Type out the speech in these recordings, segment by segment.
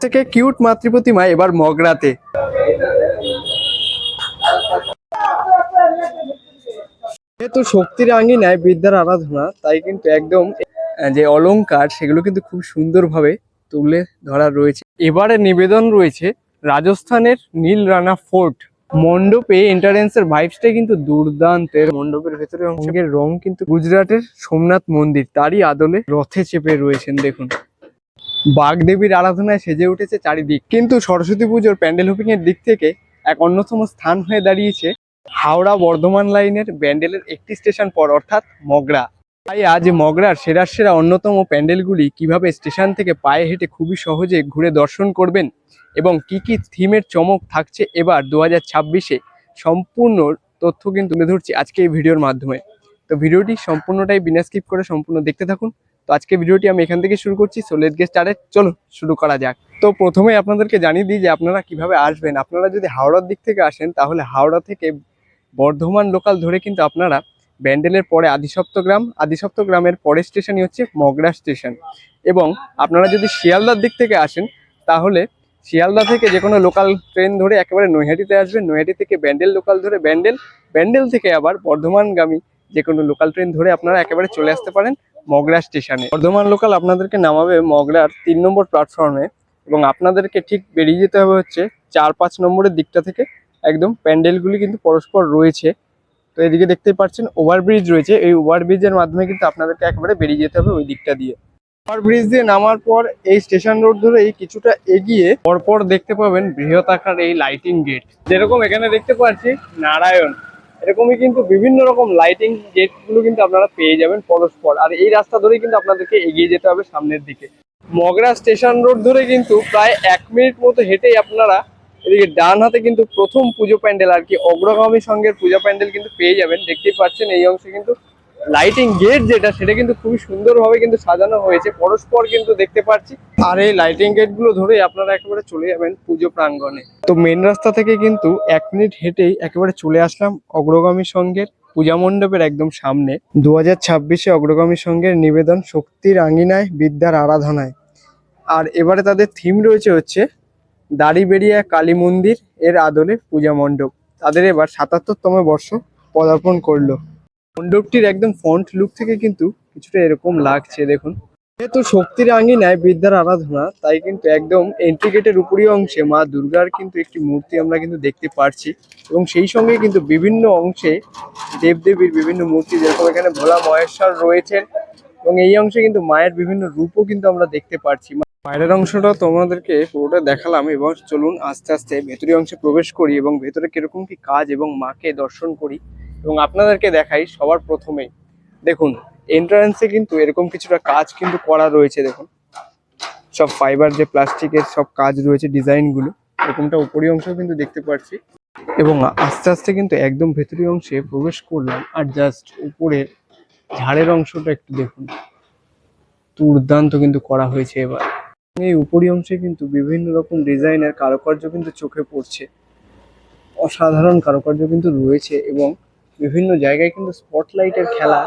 থেকে কিউট মাতৃপ্রতিমা এবার মগরাতে। যেহেতু শক্তির আঙ্গিনায় বিদ্যার আরাধনা, তাই কিন্তু একদম যে অলংকার সেগুলো কিন্তু খুব সুন্দরভাবে তুলে ধরা রয়েছে। এবারে নিবেদন রয়েছে রাজস্থানের নীল রানা ফোর্ট মণ্ডপে। এন্ট্রান্সের ভাইবসটা কিন্তু দুর্দান্ত। মণ্ডপের ভেতরে অঙ্গের রং কিন্তু গুজরাটের সোমনাথ মন্দির, তারই আদলে রথে চেপে রয়েছেন। দেখুন বাগদেবীর আরাধনায় সেজে উঠেছে চারিদিক। কিন্তু সরস্বতী পুজোর প্যান্ডেল হোপিং এর দিক থেকে এক অন্যতম স্থান হয়ে দাঁড়িয়েছে হাওড়া বর্ধমান লাইনের ব্যান্ডেলের একটি স্টেশন পর, অর্থাৎ মগরা। তাই আজ মগরার সেরা অন্যতম প্যান্ডেলগুলি কিভাবে স্টেশন থেকে পায়ে হেঁটে খুবই সহজে ঘুরে দর্শন করবেন এবং কি কি থিমের চমক থাকছে এবার 2026-এ, সম্পূর্ণ তথ্য কিন্তু তুলে ধরছি আজকে এই ভিডিওর মাধ্যমে। তো ভিডিওটি সম্পূর্ণটাই বিনা স্কিপ করে সম্পূর্ণ দেখতে থাকুন। তো আজকে ভিডিওটি আমি এখান থেকে শুরু করছি। সো লেটস গেট স্টার্টেড, চলো শুরু করা যাক। তো প্রথমে আপনাদেরকে জানিয়ে দিই যে আপনারা কিভাবে আসবেন। আপনারা যদি হাওড়ার দিক থেকে আসেন তাহলে হাওড়া থেকে বর্ধমান লোকাল ধরে কিন্তু আপনারা ব্যান্ডেলের পরে আদিসপ্তগ্রামের পরের স্টেশনই হচ্ছে মগরা স্টেশন। এবং আপনারা যদি শিয়ালদার দিক থেকে আসেন তাহলে শিয়ালদা থেকে যে কোনো লোকাল ট্রেন ধরে একেবারে নৈহাটিতে আসবেন। নৈহাটি থেকে ব্যান্ডেল লোকাল ধরে ব্যান্ডেল থেকে আবার বর্ধমানগামী যে কোনো লোকাল ট্রেন ধরে আপনারা একেবারে চলে আসতে পারেন মগরা স্টেশনে। বর্ধমান লোকাল আপনাদেরকে নামাবে মগরার 3 নম্বর প্ল্যাটফর্মে এবং আপনাদেরকে ঠিক বেরিয়ে যেতে হবে হচ্ছে 4-5 নম্বরের দিকটা থেকে। একদম প্যান্ডেলগুলি কিন্তু পরস্পর রয়েছে। তো এদিকে দেখতেই পাচ্ছেন ওভারব্রিজ রয়েছে, এই ওভারব্রিজের মাধ্যমে কিন্তু আপনাদেরকে একেবারে বেরিয়ে যেতে হবে ওই দিকটা দিয়ে। ওভারব্রিজ দিয়ে নামার পর এই স্টেশন রোড ধরে এই কিছুটা এগিয়ে পরপর দেখতে পাবেন বৃহৎ আকার এই লাইটিং গেট। যেরকম এখানে দেখতে পাচ্ছি নারায়ণ, এরকমই কিন্তু বিভিন্ন রকম লাইটিং গেট গুলো কিন্তু আপনারা পেয়ে যাবেন পরস্পর। আর এই রাস্তা ধরেই কিন্তু আপনাদেরকে এগিয়ে যেতে হবে সামনের দিকে। মগরা স্টেশন রোড ধরে কিন্তু প্রায় 1 মিনিট মতো হেঁটেই আপনারা এদিকে ডান হাতে কিন্তু প্রথম পুজো প্যান্ডেল আর কি অগ্রগামী সংঘের পূজা প্যান্ডেল কিন্তু পেয়ে যাবেন। দেখতেই পাচ্ছেন এই অংশে কিন্তু লাইটিং গেট যেটা সেটা কিন্তু খুবই সুন্দরভাবে কিন্তু সাজানো হয়েছে পরস্পর কিন্তু দেখতে পাচ্ছি। আর এই লাইটিং গেট গুলো ধরে আপনারা একেবারে চলে যাবেন পুজো প্রাঙ্গণে। তো মেন রাস্তা থেকে কিন্তু 1 মিনিট হেঁটেই একেবারে চলে আসলাম অগ্রগামী সংঘের পূজা মণ্ডপের একদম সামনে। 2026-এ অগ্রগামী সংঘের নিবেদন শক্তির আঙ্গিনায় বিদ্যার আরাধনায়। আর এবারে তাদের থিম রয়েছে হচ্ছে দাড়িবেড়িয়া কালী মন্দির এর আদলে পূজা মণ্ডপ। তাদের এবার 77তম বর্ষ পদার্পণ করলো। মণ্ডপটির একদম ফ্রন্ট লুক থেকে কিন্তু কিছুটা এরকম লাগছে। দেখুন যেহেতু শক্তির আঙ্গিনায় বিদ্যার আরাধনা, তাই কিন্তু একদম এন্ট্রি গেটের উপরি অংশে মা দুর্গার কিন্তু একটি মূর্তি আমরা কিন্তু দেখতে পারছি এবং সেই সঙ্গে কিন্তু বিভিন্ন অংশে দেবদেবীর বিভিন্ন মূর্তি, যেরকম এখানে ভোলা মহেশ্বর রয়েছেন এবং এই অংশে কিন্তু মায়ের বিভিন্ন রূপও কিন্তু আমরা দেখতে পারছি। বাইরের অংশটা তোমাদেরকে পুরোটা দেখালাম, এবং চলুন আস্তে আস্তে ভেতরের অংশে প্রবেশ করি এবং ভেতরে কিরকম কি কাজ এবং মাকে দর্শন করি এবং আপনাদেরকে দেখাই। সবার প্রথমেই দেখুন এন্ট্রান্সে কিন্তু এরকম কিছুটা কাজ কিন্তু করা রয়েছে। দেখুন সব ফাইবার যে প্লাস্টিকের সব কাজ রয়েছে, ডিজাইনগুলো এরকমটা উপরি অংশ কিন্তু দেখতে পাচ্ছি। এবং আস্তে আস্তে কিন্তু একদম ভেতরের অংশে প্রবেশ করলাম। আর জাস্ট উপরের ঝাড়ের অংশটা একটু দেখুন, দুর্দান্ত কিন্তু করা হয়েছে। এবার এই উপরি অংশে কিন্তু বিভিন্ন রকম ডিজাইনের কারুকার্য কিন্তু চোখে পড়ছে, অসাধারণ কারুকার্য কিন্তু রয়েছে এবং বিভিন্ন জায়গায় কিন্তু স্পটলাইটের খেলা,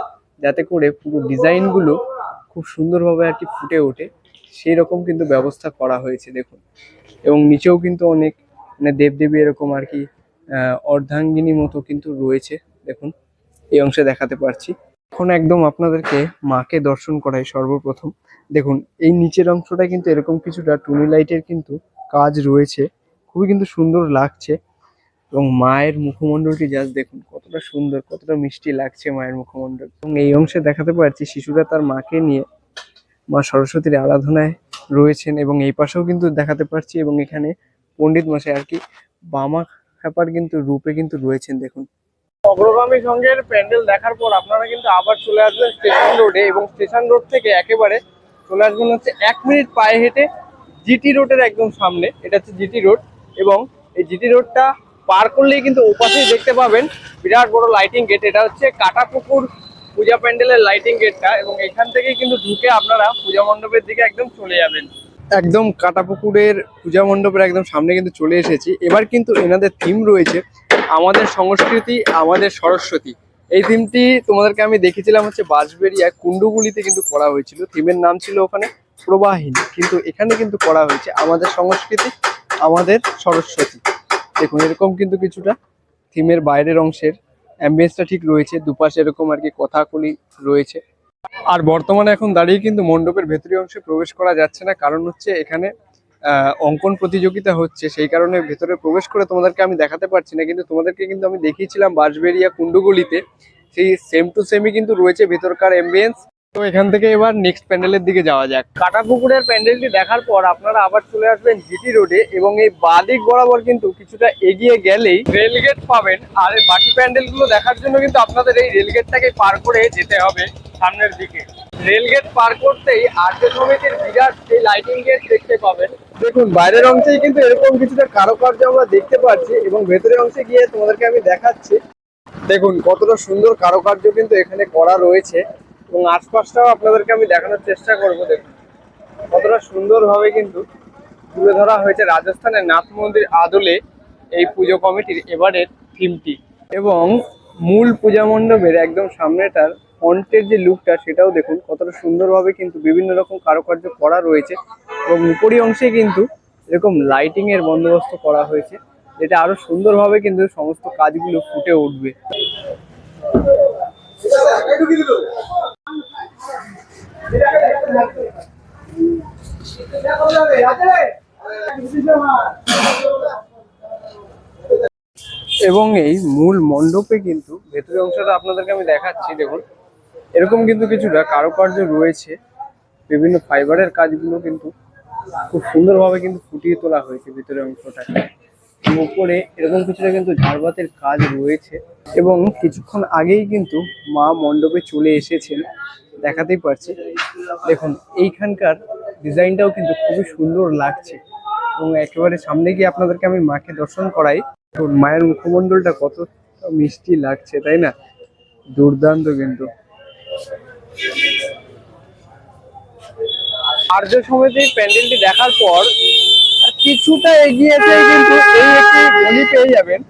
যাতে করে পুরো ডিজাইনগুলো খুব সুন্দরভাবে আর কি ফুটে ওঠে, সেই রকম কিন্তু ব্যবস্থা করা হয়েছে। দেখুন এবং নিচেও কিন্তু অনেক মানে দেবদেবী এরকম আর কি অর্ধাঙ্গিনী মতো কিন্তু রয়েছে। দেখুন এই অংশে দেখাতে পারছি। এখন একদম আপনাদেরকে মাকে দর্শন করাই সর্বপ্রথম। দেখুন এই নিচের অংশটা কিন্তু এরকম কিছুটা টুনি লাইটের কিন্তু কাজ রয়েছে, খুবই কিন্তু সুন্দর লাগছে। এবং মায়ের মুখমণ্ডলটি জাস্ট দেখুন কতটা সুন্দর, কতটা মিষ্টি লাগছে মায়ের মুখমণ্ডল। এবং এই অংশে দেখাতে পারছি শিশুরা তার মাকে নিয়ে মা সরস্বতীর আরাধনায় রয়েছেন এবং এই পাশেও কিন্তু দেখাতে পারছি। এবং এখানে পণ্ডিত মশাই আর কি বামা খ্যাপার কিন্তু রূপে কিন্তু রয়েছেন। দেখুন অগ্রগামী সংঘের প্যান্ডেল দেখার পর আপনারা কিন্তু আবার চলে আসবেন স্টেশন রোডে এবং স্টেশন রোড থেকে একেবারে চলে আসবেন হচ্ছে 1 মিনিট পায়ে হেঁটে জিটি রোডের একদম সামনে। এটা হচ্ছে জিটি রোড এবং এই জিটি রোডটা পার করলেই কিন্তু ওপাশেই দেখতে পাবেন বিরাট বড় লাইটিং গেট। এটা হচ্ছে কাটাপুকুর পূজা প্যান্ডেলের লাইটিং গেটটা এবং এখান থেকেই কিন্তু ঢুকে আপনারা পূজা মণ্ডপের দিকে একদম চলে যাবেন। একদম কাটাপুকুরের পূজা মণ্ডপের একদম সামনে কিন্তু চলে এসেছি। এবার কিন্তু এনাদের থিম রয়েছে আমাদের সংস্কৃতি আমাদের সরস্বতী। এই থিমটি তোমাদেরকে আমি দেখেছিলাম হচ্ছে বাঁশবেড়িয়া কুন্ডুগুলিতে কিন্তু করা হয়েছিল। থিমের নাম ছিল ওখানে প্রবাহিনী, কিন্তু এখানে কিন্তু করা হয়েছে আমাদের সংস্কৃতি, আমাদের সরস্বতী। দেখুন এরকম কিন্তু কিছুটা থিমের বাইরের অংশের অ্যাম্বিয়েন্সটা ঠিক রয়েছে, দুপাশে এরকম আর কি কথাকলি রয়েছে। আর বর্তমানে এখন দাঁড়িয়ে কিন্তু মণ্ডপের ভেতরের অংশে প্রবেশ করা যাচ্ছে না, কারণ হচ্ছে এখানে অঙ্কন প্রতিযোগিতা হচ্ছে, সেই কারণে ভেতরে প্রবেশ করে তোমাদেরকে আমি দেখাতে পারছি না। কিন্তু তোমাদেরকে কিন্তু আমি দেখিয়েছিলাম বাঁশবেড়িয়া কুণ্ডুগলিতে, সেই সেম টু সেমই কিন্তু রয়েছে ভেতরকার অ্যাম্বিয়েন্স। তো এখান থেকে এবার নেক্সট প্যান্ডেলের দিকে যাওয়া যাক। কাটাপুকুরের প্যান্ডেলটি দেখার পর আপনারা আবার চলে আসবেন জিটি রোডে, এবং এই বাদিক বরাবর কিন্তু কিছুটা এগিয়ে গেলেই রেলগেট পাবেন। আর এই বাকি প্যান্ডেলগুলো দেখার জন্য কিন্তু আপনাদের এই রেলগেটটাকে পার করে যেতে হবে সামনের দিকে। রেলগেট পার করতেই আর্য সমিতির বিরাট এই লাইটিং গেট দেখতে পাবেন। দেখুন বাইরের অংশেই কিন্তু এরকম কিছুটা কারুকার্য আমরা দেখতে পাচ্ছি, এবং ভেতরের অংশে গিয়ে তোমাদেরকে আমি দেখাচ্ছি। দেখুন কতটা সুন্দর কারুকার্য কিন্তু এখানে করা রয়েছে, এবং আশপাশটাও আপনাদেরকে আমি দেখানোর চেষ্টা করব। দেখুন কতটা সুন্দরভাবে কিন্তু তুলে ধরা হয়েছে রাজস্থানের নাথ মন্দির আদলে এই পুজো কমিটির এবারের থিমটি। এবং মূল পূজা মণ্ডপের একদম সামনেটার ফন্টের যে লুকটা, সেটাও দেখুন কতটা সুন্দরভাবে কিন্তু বিভিন্ন রকম কারুকার্য করা রয়েছে, এবং উপরি অংশে কিন্তু এরকম লাইটিং এর বন্দোবস্ত করা হয়েছে, যেটা আরো সুন্দরভাবে কিন্তু সমস্ত কাজগুলো ফুটে উঠবে। এবং এই মূল মণ্ডপে কিন্তু ভেতরের অংশটা আপনাদেরকে আমি দেখাচ্ছি। দেখুন এরকম কিন্তু কিছুটা কারুকার্য রয়েছে, বিভিন্ন ফাইবারের কাজগুলো কিন্তু খুব সুন্দরভাবে কিন্তু ফুটিয়ে তোলা হয়েছে ভিতরের অংশটা। উপরে এরকম কিছুটা কিন্তু ঝাড়বাতির কাজ রয়েছে, এবং কিছুক্ষণ আগেই কিন্তু মা মণ্ডপে চলে এসেছেন, দেখাতেই পারছি। দেখুন এইখানকার ডিজাইনটাও কিন্তু খুবই সুন্দর লাগছে, এবং একেবারে সামনে গিয়ে আপনাদেরকে আমি মাকে দর্শন করাই। মায়ের মুখমণ্ডলটা কত মিষ্টি লাগছে, তাই না? দুর্দান্ত কিন্তু। আর্য সমিতির প্যান্ডেলটি দেখার পর কিছুটা এগিয়ে যেয়ে কিন্তু এই একটি গলি পেয়ে যাবেন।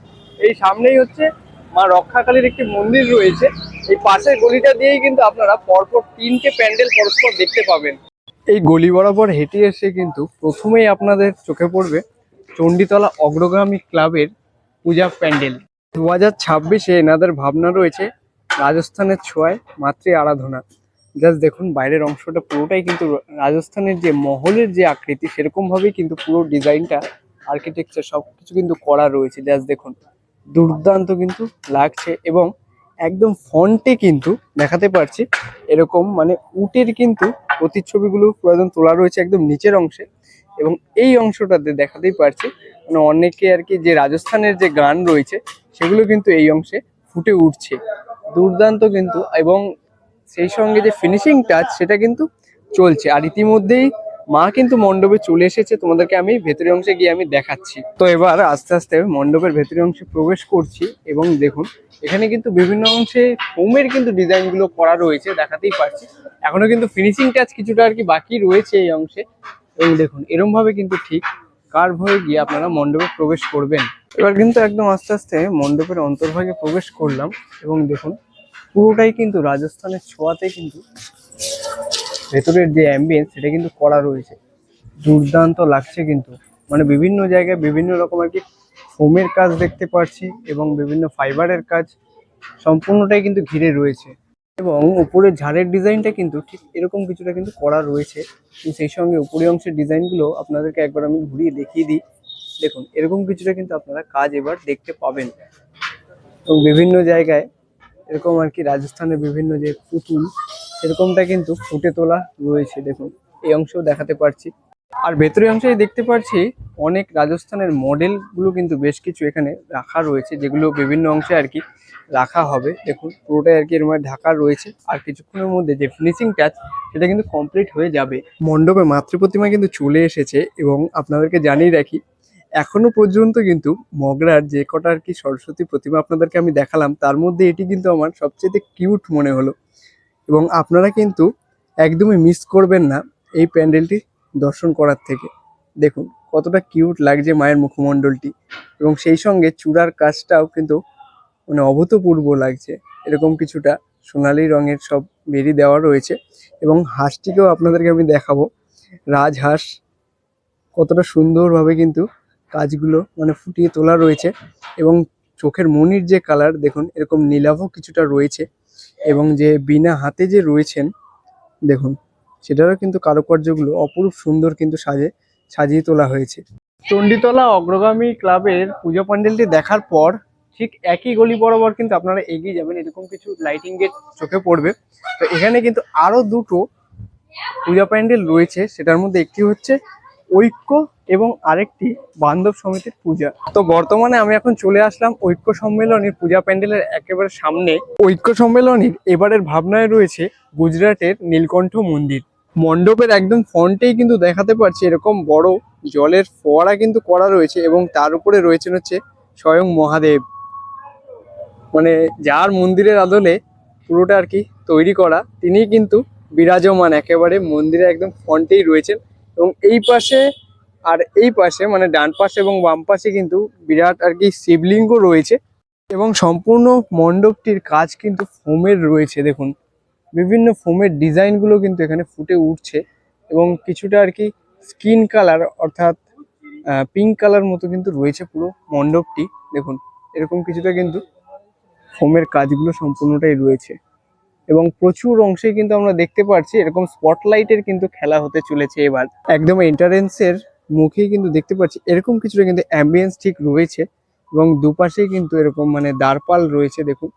এই সামনেই হচ্ছে মা রক্ষাকালীর একটি মন্দির রয়েছে, এই পাশের গলিটা দিয়েই কিন্তু আপনারা পরপর 3টে প্যান্ডেল পরস্পর দেখতে পাবেন। এই গলি বরাবর হেঁটে এসে কিন্তু প্রথমেই আপনাদের চোখে পড়বে চণ্ডীতলা অগ্রগামী ক্লাবের পূজা প্যান্ডেল। 2026-এ এনাদের ভাবনা রয়েছে রাজস্থানের ছোঁয়ায় মাতৃ আরাধনা। জাস্ট দেখুন বাইরের অংশটা পুরোটাই কিন্তু রাজস্থানের যে মহলের যে আকৃতি, সেরকম ভাবেই কিন্তু পুরো ডিজাইনটা, আর্কিটেকচার সবকিছু কিন্তু করা রয়েছে। জাস্ট দেখুন দুর্দান্ত কিন্তু লাগছে, এবং একদম ফন্টে কিন্তু দেখাতে পারছি এরকম মানে উটের কিন্তু প্রতিচ্ছবিগুলো প্রয়োজন তোলা রয়েছে একদম নিচের অংশে, এবং এই অংশটাতে দেখাতেই পারছি মানে অনেকে আর কি যে রাজস্থানের যে গান রয়েছে সেগুলো কিন্তু এই অংশে ফুটে উঠছে, দুর্দান্ত কিন্তু। এবং সেই সঙ্গে যে ফিনিশিং টাচ সেটা কিন্তু চলছে। আর ইতিমধ্যেই মা কিন্তু মণ্ডপে চলে এসেছে, তোমাদেরকে আমি ভেতরের অংশে গিয়ে আমি দেখাচ্ছি। তো এবার আস্তে আস্তে মণ্ডপের ভেতরের অংশে প্রবেশ করছি, এবং দেখুন এখানে কিন্তু বিভিন্ন অংশে ফোমের কিন্তু ডিজাইন গুলো করা রয়েছে, দেখাতেই পারছি। এখনো কিন্তু ফিনিশিং টাচ কিছুটা আর কি বাকি রয়েছে এই অংশে, এবং দেখুন এরম ভাবে কিন্তু ঠিক কার্ভ হয়ে গিয়ে আপনারা মণ্ডপে প্রবেশ করবেন। এবার কিন্তু একদম আস্তে আস্তে মণ্ডপের অন্তর্ভাগে প্রবেশ করলাম, এবং দেখুন পুরোটাই কিন্তু রাজস্থানের ছোঁয়াতে কিন্তু ভেতরের যে অ্যাম্বিয়েন্স সেটা কিন্তু করা রয়েছে, দুর্দান্ত লাগছে কিন্তু। মানে বিভিন্ন জায়গায় বিভিন্ন রকম আর কি ফোমের কাজ দেখতে পাচ্ছি, এবং বিভিন্ন ফাইবারের কাজ সম্পূর্ণটাই কিন্তু ঘিরে রয়েছে, এবং উপরের ঝাড়ের ডিজাইনটা কিন্তু ঠিক এরকম কিছুটা কিন্তু করা রয়েছে। সেই সঙ্গে উপরের অংশের ডিজাইনগুলো আপনাদেরকে একবার আমি ঘুরিয়ে দেখিয়ে দিই। দেখুন এরকম কিছুটা কিন্তু আপনারা কাজ এবার দেখতে পাবেন, এবং বিভিন্ন জায়গায় এরকম আর কি রাজস্থানের বিভিন্ন যে পুতুল সেরকমটা কিন্তু ফুটে তোলা রয়েছে। দেখুন এই অংশেও দেখাতে পারছি। আর ভেতরের অংশে দেখতে পাচ্ছি অনেক রাজস্থানের মডেলগুলো কিন্তু বেশ কিছু এখানে রাখা রয়েছে, যেগুলো বিভিন্ন অংশে আর কি রাখা হবে। দেখুন পুরোটাই আর কি এর মধ্যে ঢাকা রয়েছে, আর কিছুক্ষণের মধ্যে যে ফিনিশিং টাচ সেটা কিন্তু কমপ্লিট হয়ে যাবে। মণ্ডপে মাতৃ প্রতিমা কিন্তু চলে এসেছে, এবং আপনাদেরকে জানিয়ে রাখি এখনো পর্যন্ত কিন্তু মগরার যে কটা আর কি সরস্বতী প্রতিমা আপনাদেরকে আমি দেখালাম, তার মধ্যে এটি কিন্তু আমার সবচেয়ে কিউট মনে হলো। এবং আপনারা কিন্তু একদমই মিস করবেন না এই প্যান্ডেলটি দর্শন করার থেকে। দেখুন কতটা কিউট লাগছে মায়ের মুখমণ্ডলটি, এবং সেই সঙ্গে চূড়ার কাজটাও কিন্তু মানে অভূতপূর্ব লাগছে। এরকম কিছুটা সোনালী রঙের সব বেরি দেওয়া রয়েছে, এবং হাঁসটিকেও আপনাদেরকে আমি দেখাবো। রাজহাঁস কতটা সুন্দরভাবে কিন্তু কাজগুলো মানে ফুটিয়ে তোলা রয়েছে, এবং চোখের মনির যে কালার দেখুন এরকম নীলাভ কিছুটা রয়েছে, এবং যে বিনা হাতে যে রয়েছেন দেখুন সেটারও কিন্তু কারুকার্যগুলো অপরূপ সুন্দর কিন্তু সাজিয়ে তোলা হয়েছে। চণ্ডীতলা অগ্রগামী ক্লাবের পূজা প্যান্ডেলটি দেখার পর ঠিক একই গলি বরাবর কিন্তু আপনারা এগিয়ে যাবেন, এরকম কিছু লাইটিং গেট চোখে পড়বে। তো এখানে কিন্তু আরো দুটো পূজা প্যান্ডেল রয়েছে, সেটার মধ্যে একটি হচ্ছে ঐক্য এবং আরেকটি বান্ধব সমিতির পূজা। তো বর্তমানে আমি এখন চলে আসলাম ঐক্য সম্মেলনীর পূজা প্যান্ডেলের একেবারে সামনে। ঐক্য সম্মেলনীর এবারের ভাবনায় রয়েছে গুজরাটের নীলকণ্ঠ মন্দির। মণ্ডপের একদম ফ্রন্টেই কিন্তু দেখাতে পারছি এরকম বড় জলের ফোয়ারা কিন্তু করা রয়েছে, এবং তার উপরে রয়েছেন হচ্ছে স্বয়ং মহাদেব, মানে যার মন্দিরের আদলে পুরোটা আর কি তৈরি করা, তিনি কিন্তু বিরাজমান একেবারে মন্দিরের একদম ফ্রন্টেই রয়েছেন। এবং এই পাশে আর এই পাশে মানে ডান পাশে এবং বাম পাশে কিন্তু বিরাট আর কি শিবলিঙ্গ রয়েছে, এবং সম্পূর্ণ মণ্ডপটির কাজ কিন্তু ফোমের রয়েছে। দেখুন বিভিন্ন ফোমের ডিজাইনগুলো কিন্তু এখানে ফুটে উঠছে, এবং কিছুটা আর কি স্কিন কালার অর্থাৎ পিঙ্ক কালার মতো কিন্তু রয়েছে পুরো মণ্ডপটি। দেখুন এরকম কিছুটা কিন্তু ফোমের কাজগুলো সম্পূর্ণটাই রয়েছে, এবং প্রচুর অংশে কিন্তু আমরা দেখতে পাচ্ছি এরকম স্পটলাইটের কিন্তু খেলা হতে চলেছে এবার। একদম এন্ট্রান্সের মুখেই কিন্তু দেখতে পাচ্ছি এরকম কিছুটা কিন্তু অ্যাম্বিয়েন্স ঠিক রয়েছে, এবং দুপাশেই কিন্তু এরকম মানে দ্বারপাল রয়েছে। দেখুন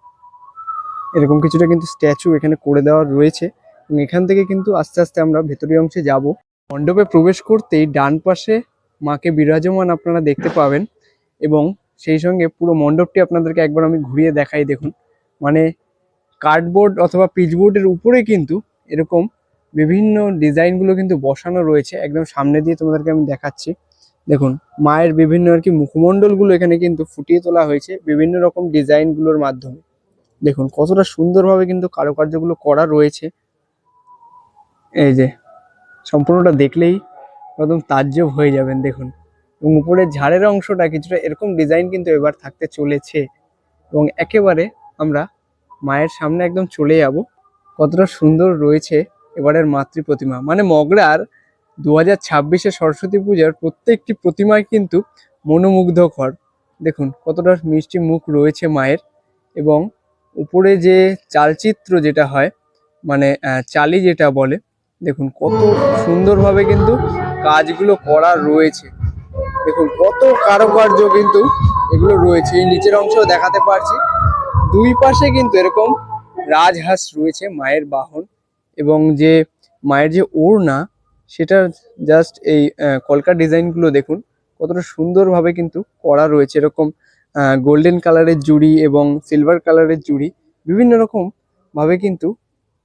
এরকম কিছুটা কিন্তু স্ট্যাচু এখানে করে দেওয়া রয়েছে, এবং এখান থেকে কিন্তু আস্তে আস্তে আমরা ভেতরীয় অংশে যাব। মণ্ডপে প্রবেশ করতেই ডান পাশে মাকে বিরাজমান আপনারা দেখতে পাবেন, এবং সেই সঙ্গে পুরো মণ্ডপটি আপনাদেরকে একবার আমি ঘুরিয়ে দেখাই। দেখুন মানে কার্ডবোর্ড অথবা পিচবোর্ডের উপরে কিন্তু এরকম বিভিন্ন ডিজাইনগুলো কিন্তু বসানো রয়েছে। একদম সামনে দিয়ে তোমাদেরকে আমি দেখাচ্ছি। দেখুন মায়ের বিভিন্ন আর কি মুখমণ্ডলগুলো এখানে কিন্তু ফুটিয়ে তোলা হয়েছে বিভিন্ন রকম ডিজাইনগুলোর মাধ্যমে। দেখুন কতটা সুন্দরভাবে কিন্তু কারুকার্যগুলো করা রয়েছে, এই যে সম্পূর্ণটা দেখলেই একদম তাজ্জব হয়ে যাবেন। দেখুন এবং উপরের ঝাড়ের অংশটা কিছুটা এরকম ডিজাইন কিন্তু এবার থাকতে চলেছে, এবং একেবারে আমরা মায়ের সামনে একদম চলে যাব। কতটা সুন্দর রয়েছে এবারের মাতৃ প্রতিমা, মানে মগরার 2026-এ সরস্বতী পূজার প্রত্যেকটি প্রতিমায় কিন্তু মনোমুগ্ধকর। দেখুন কতটা মিষ্টি মুখ রয়েছে মায়ের, এবং উপরে যে চালচিত্র যেটা হয় মানে চালি যেটা বলে, দেখুন কত সুন্দরভাবে কিন্তু কাজগুলো করা রয়েছে। দেখুন কত কারুকার্য কিন্তু এগুলো রয়েছে। এই নিচের অংশেও দেখাতে পারছি, দুই পাশে কিন্তু এরকম রাজহাঁস রয়েছে মায়ের বাহন, এবং যে মায়ের যে ওড়না সেটার জাস্ট এই কলকা ডিজাইনগুলো দেখুন কতটা সুন্দরভাবে কিন্তু করা রয়েছে। এরকম গোল্ডেন কালারের জুড়ি এবং সিলভার কালারের জুড়ি বিভিন্ন রকম ভাবে কিন্তু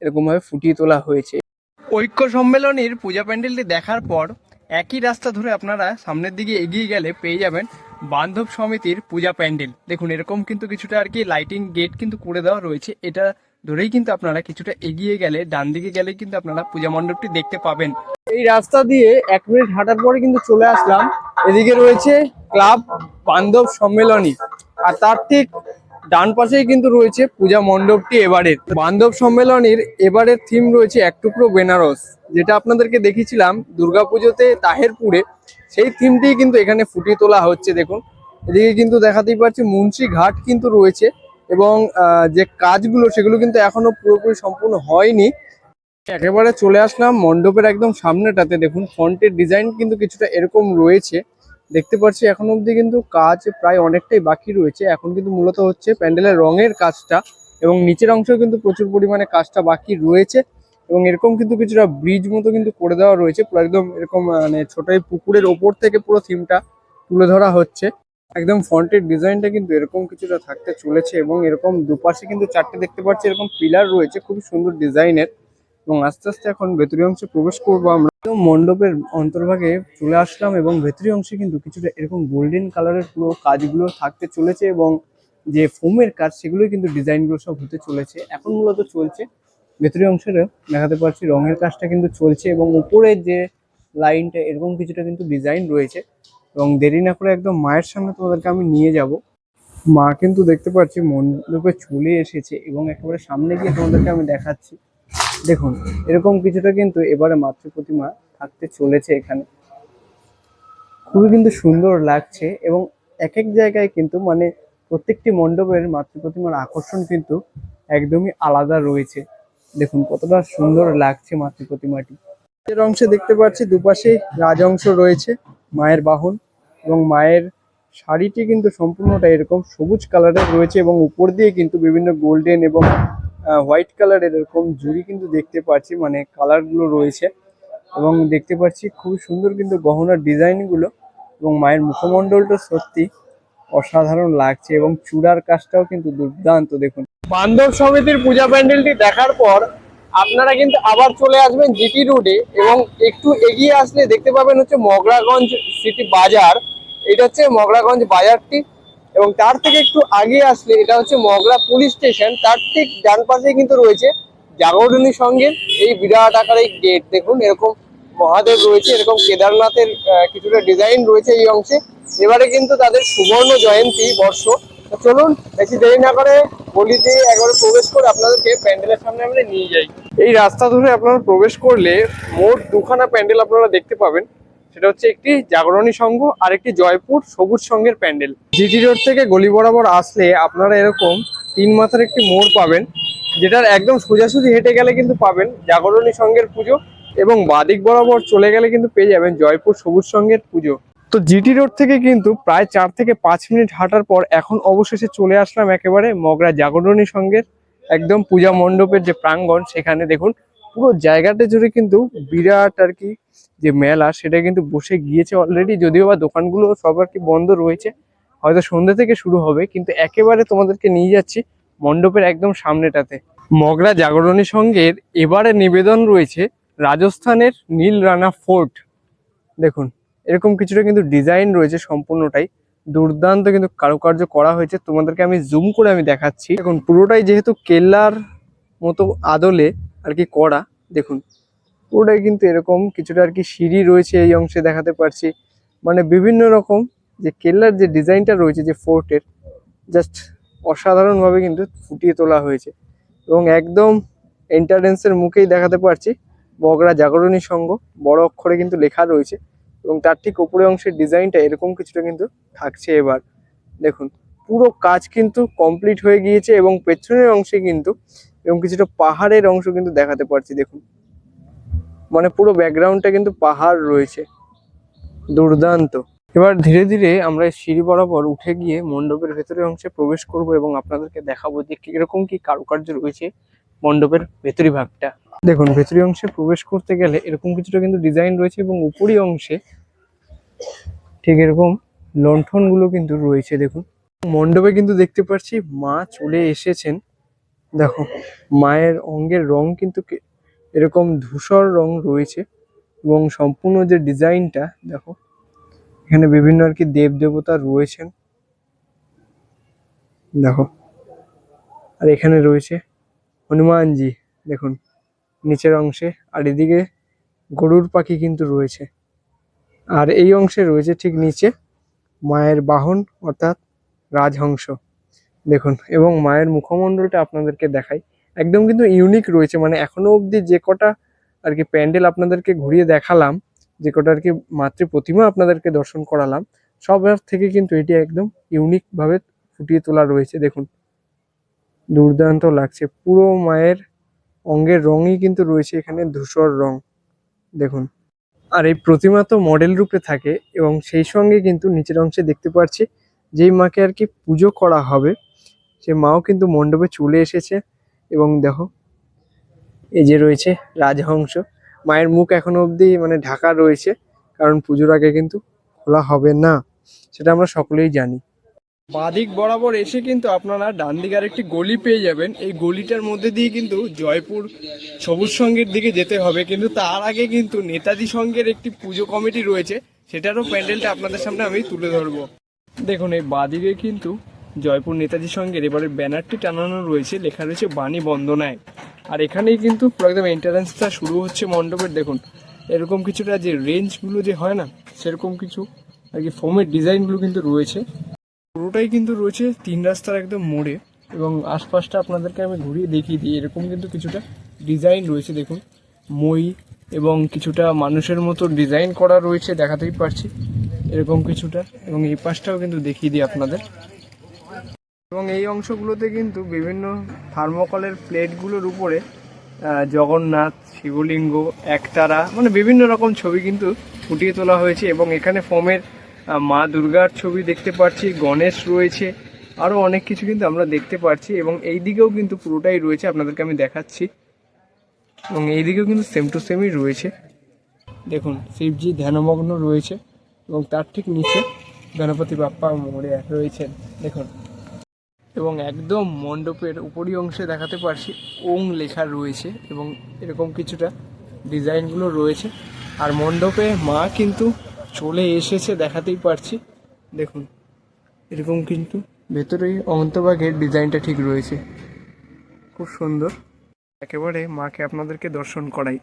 এরকম ভাবে ফুটিয়ে তোলা হয়েছে। ঐক্য সম্মেলনীর পূজা প্যান্ডেলটি দেখার পর একই রাস্তা ধরে আপনারা সামনের দিকে এগিয়ে গেলে পেয়ে যাবেন বান্ধব সমিতির পূজা প্যান্ডেল। দেখুন এরকম কিন্তু কিছুটা আর কি লাইটিং গেট কিন্তু করে দেওয়া রয়েছে, এটা ধরেই কিন্তু আপনারা কিছুটা এগিয়ে গেলে ডান দিকে গেলে কিন্তু আপনারা পূজা মণ্ডপটি দেখতে পাবেন। এই রাস্তা দিয়ে 1 মিনিট হাঁটার পরে কিন্তু চলে আসলাম, এদিকে রয়েছে ক্লাব বান্ধব সম্মেলনী, আর তার ঠিক ডান পাশেই কিন্তু রয়েছে পূজা মণ্ডপটি। এবারের বান্ধব সম্মেলনীর এবারের থিম রয়েছে এক টুকরো বেনারস, যেটা আপনাদেরকে দেখিয়েছিলাম দুর্গাপুজোতে তাহেরপুরে, সেই থিমটি কিন্তু এখানে ফুটিয়ে তোলা হচ্ছে। দেখুন এদিকে কিন্তু দেখাতেই পাচ্ছি মুন্সি ঘাট কিন্তু রয়েছে, এবং যে কাজগুলো সেগুলো কিন্তু এখনো পুরোপুরি সম্পূর্ণ হয়নি। একেবারে চলে আসলাম মণ্ডপের একদম সামনেটাতে। দেখুন ফন্টের ডিজাইন কিন্তু কিছুটা এরকম রয়েছে দেখতে পাচ্ছি, এখন অবধি কিন্তু কাজ প্রায় অনেকটাই বাকি রয়েছে। এখন কিন্তু মূলত হচ্ছে প্যান্ডেলের রঙের কাজটা, এবং নিচের অংশেও কিন্তু প্রচুর পরিমাণে কাজটা বাকি রয়েছে, এবং এরকম কিন্তু কিছুটা ব্রিজ মতো কিন্তু করে দেওয়া রয়েছে পুরো একদম এরকম মানে ছোট এই পুকুরের ওপর থেকে পুরো থিমটা তুলে ধরা হচ্ছে। একদম ফন্টের ডিজাইনটা কিন্তু এরকম কিছুটা থাকতে চলেছে, এবং এরকম দুপাশে কিন্তু 4টে দেখতে পাচ্ছি এরকম পিলার রয়েছে খুবই সুন্দর ডিজাইনের। এবং আস্তে আস্তে এখন ভেতরীয় অংশে প্রবেশ করবো আমরা। মণ্ডপের অন্তর্ভাগে চলে আসলাম, এবং ভেতরীয় অংশে কিন্তু কিছুটা এরকম গোল্ডেন কালারের পুরো কাজগুলো থাকতে চলেছে, এবং যে ফোমের কাজ সেগুলোই কিন্তু ডিজাইনগুলো সব হতে চলেছে। এখন মূলত চলছে ভেতরীয় অংশের দেখাতে পাচ্ছি রঙের কাজটা কিন্তু চলছে, এবং উপরের যে লাইনটা এরকম কিছুটা কিন্তু ডিজাইন রয়েছে। এবং দেরি না করে একদম মায়ের সামনে তোমাদেরকে আমি নিয়ে যাব। মা কিন্তু দেখতে পাচ্ছি মণ্ডপে চলে এসেছে, এবং একেবারে সামনে গিয়ে তোমাদেরকে আমি দেখাচ্ছি। দেখুন এরকম কিছুটা কিন্তু এবারে মাতৃ প্রতিমা থাকতে চলেছে এখানে। খুবই কিন্তু সুন্দর লাগছে এবং এক এক জায়গায় কিন্তু মানে প্রত্যেকটি মণ্ডপের মাতৃ প্রতিমার আকর্ষণ কিন্তু একদমই আলাদা রয়েছে। দেখুন কতটা সুন্দর লাগছে মাতৃ প্রতিমাটি। এর অংশে দেখতে পাচ্ছি দুপাশে রাজঅংশ রয়েছে, মায়ের বাহন এবং মায়ের শাড়িটি কিন্তু সম্পূর্ণটা এরকম সবুজ কালারের রয়েছে এবং উপর দিয়ে কিন্তু বিভিন্ন গোল্ডেন এবং হোয়াইট কালারের এরকম জুড়ি কিন্তু দেখতে পাচ্ছি, মানে কালারগুলো রয়েছে এবং দেখতে পাচ্ছি খুব সুন্দর কিন্তু গহনার ডিজাইনগুলো এবং মায়ের মুখমণ্ডলটা সত্যি অসাধারণ লাগছে এবং চূড়ার কাজটাও কিন্তু দুর্দান্ত। দেখুন বান্ধব সমিতির পূজা প্যান্ডেলটি দেখার পর আপনারা কিন্তু আবার চলে আসবেন জিটি রোডে এবং একটু এগিয়ে আসলে দেখতে পাবেন হচ্ছে মগরাগঞ্জ সিটি বাজার। এটা হচ্ছে মগরাগঞ্জ বাজারটি এবং তার থেকে একটু আগে আসলে এটা হচ্ছে মগরা পুলিশ স্টেশন। তার ঠিক ডান পাশে কিন্তু রয়েছে জাগরণী সংঘের এই বিরাট আকারের গেট। দেখুন এরকম মহাদেব রয়েছে, এরকম কেদারনাথের কিছুটা ডিজাইন রয়েছে এই অংশে। এবারে কিন্তু তাদের সুবর্ণ জয়ন্তী বর্ষ। তো চলুন বেশি দেরি না করে গলি দিয়ে একবারে প্রবেশ করে আপনাদেরকে প্যান্ডেলের সামনে আমরা নিয়ে যাই। এই রাস্তা ধরে আপনারা প্রবেশ করলে মোট দুখানা প্যান্ডেল আপনারা দেখতে পাবেন। সেটা হচ্ছে একটি জাগরণী সংঘ আর একটি জয়পুর সবুজ সংঘের প্যান্ডেল। জিটি রোড থেকে গলি বরাবর আসলে আপনারা এরকম 3 মাথার একটি মোড় পাবেন, যেটার একদম সোজাসুজি হেঁটে গেলে কিন্তু পাবেন জাগরণী সংঘের পুজো এবং বাদিক বরাবর চলে গেলে কিন্তু পেয়ে যাবেন জয়পুর সবুজ সংঘের পুজো। তো জিটি রোড থেকে কিন্তু প্রায় 4 থেকে 5 মিনিট হাঁটার পর এখন অবশেষে চলে আসলাম একেবারে মগরা জাগরণী সংঘের একদম পূজা মণ্ডপের যে প্রাঙ্গণ সেখানে। দেখুন পুরো জায়গাটা জুড়ে কিন্তু বিরাট আর কি যে মেলা সেটা কিন্তু বসে গিয়েছে অলরেডি, যদিও বা দোকানগুলো সব আর কি বন্ধ রয়েছে, হয়তো সন্ধ্যা থেকে শুরু হবে। কিন্তু একেবারে তোমাদেরকে নিয়ে যাচ্ছি মণ্ডপের একদম সামনেটাতে। মগরা জাগরণী সংঘের এবারে নিবেদন রয়েছে রাজস্থানের নীল রানা ফোর্ট। দেখুন এরকম কিছুটা কিন্তু ডিজাইন রয়েছে, সম্পূর্ণটাই দুর্দান্ত কিন্তু কারুকার্য করা হয়েছে। তোমাদেরকে আমি জুম করে আমি দেখাচ্ছি। দেখুন পুরোটাই যেহেতু কেল্লার মতো আদলে আর কি করা। দেখুন পুরোটাই কিন্তু এরকম কিছুটা আর কি সিঁড়ি রয়েছে এই অংশে দেখাতে পারছি, মানে বিভিন্ন রকম যে কেল্লার যে ডিজাইনটা রয়েছে যে ফোর্টের, জাস্ট অসাধারণভাবে কিন্তু ফুটিয়ে তোলা হয়েছে এবং একদম এন্ট্রান্সের মুখেই দেখাতে পারছি মগরা জাগরণী সংঘ বড় অক্ষরে কিন্তু লেখা রয়েছে এবং তার ঠিক উপরে অংশের ডিজাইনটা এরকম কিছুটা কিন্তু থাকছে। এবার দেখুন পুরো কাজ কিন্তু কমপ্লিট হয়ে গিয়েছে এবং পেছনের অংশে কিন্তু এবং কিছুটা পাহাড়ের অংশ কিন্তু দেখাতে পারছি। দেখুন মানে পুরো ব্যাকগ্রাউন্ডটা কিন্তু পাহাড় রয়েছে, দুর্দান্ত। এবার ধীরে ধীরে আমরা সিঁড়ি বরাবর উঠে গিয়ে মণ্ডপের ভেতরের অংশে প্রবেশ করব এবং আপনাদেরকে দেখাবো যে কিরকম কি কারুকার্য রয়েছে মণ্ডপের ভেতরি ভাগটা। দেখুন ভেতরি অংশে প্রবেশ করতে গেলে এরকম কিছুটা কিন্তু ডিজাইন রয়েছে এবং উপরি অংশে ঠিক এরকম লণ্ঠন গুলো কিন্তু রয়েছে। দেখুন মণ্ডপে কিন্তু দেখতে পাচ্ছি মা চলে এসেছেন। দেখো মায়ের অঙ্গের রং কিন্তু এরকম ধূসর রং রয়েছে এবং সম্পূর্ণ যে ডিজাইনটা দেখো এখানে বিভিন্ন আর কি দেব দেবতা রয়েছেন। দেখো আর এখানে রয়েছে হনুমানজি দেখুন নিচের অংশে, আর এদিকে গরুর পাখি কিন্তু রয়েছে, আর এই অংশে রয়েছে ঠিক নিচে মায়ের বাহন অর্থাৎ রাজহংস। দেখুন এবং মায়ের মুখমণ্ডলটা আপনাদেরকে দেখাই, একদম কিন্তু ইউনিক রয়েছে। মানে এখনো অবধি যে কটা আর কি প্যান্ডেল আপনাদেরকে ঘুরিয়ে দেখালাম, যে কটা আর কি মাতৃ প্রতিমা আপনাদেরকে দর্শন করালাম, সবার থেকে কিন্তু এটি একদম ইউনিক ভাবে ফুটিয়ে তোলা রয়েছে। দেখুন দুর্দান্ত লাগছে, পুরো মায়ের অঙ্গের রঙই কিন্তু রয়েছে এখানে ধূসর রং। দেখুন আর এই প্রতিমা তো মডেল রূপে থাকে এবং সেই সঙ্গে কিন্তু নিচের অংশে দেখতে পাচ্ছি যেই মাকে আর কি পুজো করা হবে সে মাও কিন্তু মণ্ডপে চলে এসেছে এবং দেখো এই যে রয়েছে রাজহংস। মায়ের মুখ এখনো অবধি মানে ঢাকা রয়েছে, কারণ পুজোর আগে কিন্তু খোলা হবে না, সেটা আমরা সকলেই জানি। বাদিক বরাবর এসে কিন্তু আপনারা ডান দিকে আর একটি গলি পেয়ে যাবেন। এই গলিটার মধ্যে দিয়ে কিন্তু জয়পুর সবুজ সংঘের দিকে যেতে হবে, কিন্তু তার আগে কিন্তু নেতাজি সংঘের একটি পুজো কমিটি রয়েছে, সেটারও প্যান্ডেলটা আপনাদের সামনে আমি তুলে ধরবো। দেখুন এই বাদিকে কিন্তু জয়পুর নেতাজি সংঘের এবারে ব্যানারটি টানানো রয়েছে, লেখা রয়েছে বাণী বন্দনায়। আর এখানেই কিন্তু পুরো একদম এন্ট্রান্সটা শুরু হচ্ছে মণ্ডপের। দেখুন এরকম কিছুটা যে রেঞ্জগুলো যে হয় না সেরকম কিছু আর কি ফোমের ডিজাইনগুলো কিন্তু রয়েছে। পুরোটাই কিন্তু রয়েছে 3 রাস্তার একদম মোড়ে এবং আশপাশটা আপনাদেরকে আমি ঘুরিয়ে দেখিয়ে দিই। এরকম কিন্তু কিছুটা ডিজাইন রয়েছে। দেখুন মই এবং কিছুটা মানুষের মতো ডিজাইন করা রয়েছে, দেখাতেই পারছি এরকম কিছুটা। এবং এই পাশটাও কিন্তু দেখিয়ে দিই আপনাদের। এবং এই অংশগুলোতে কিন্তু বিভিন্ন থার্মোকলের প্লেটগুলোর উপরে জগন্নাথ, শিবলিঙ্গ, একতারা, মানে বিভিন্ন রকম ছবি কিন্তু ফুটিয়ে তোলা হয়েছে। এবং এখানে ফোমের মা দুর্গার ছবি দেখতে পাচ্ছি, গণেশ রয়েছে, আরও অনেক কিছু কিন্তু আমরা দেখতে পাচ্ছি। এবং এই দিকেও কিন্তু পুরোটাই রয়েছে, আপনাদেরকে আমি দেখাচ্ছি। এবং এই দিকেও কিন্তু সেম টু সেমই রয়েছে। দেখুন শিবজি ধ্যানমগ্ন রয়েছে এবং তার ঠিক নিচে গণপতি বাপ্পা মোড়ে রয়েছেন দেখুন। এবং একদম মণ্ডপের উপরি অংশে দেখাতে পারছি ওং লেখা রয়েছে এবং এরকম কিছুটা ডিজাইনগুলো রয়েছে। আর মণ্ডপে মা কিন্তু চলে এসেছে, দেখাতেই পারছি দেখুন। এরকম কিন্তু ভেতরেই অন্তভাগের ডিজাইনটা ঠিক রয়েছে, খুব সুন্দর। একেবারে মাকে আপনাদেরকে দর্শন করাই,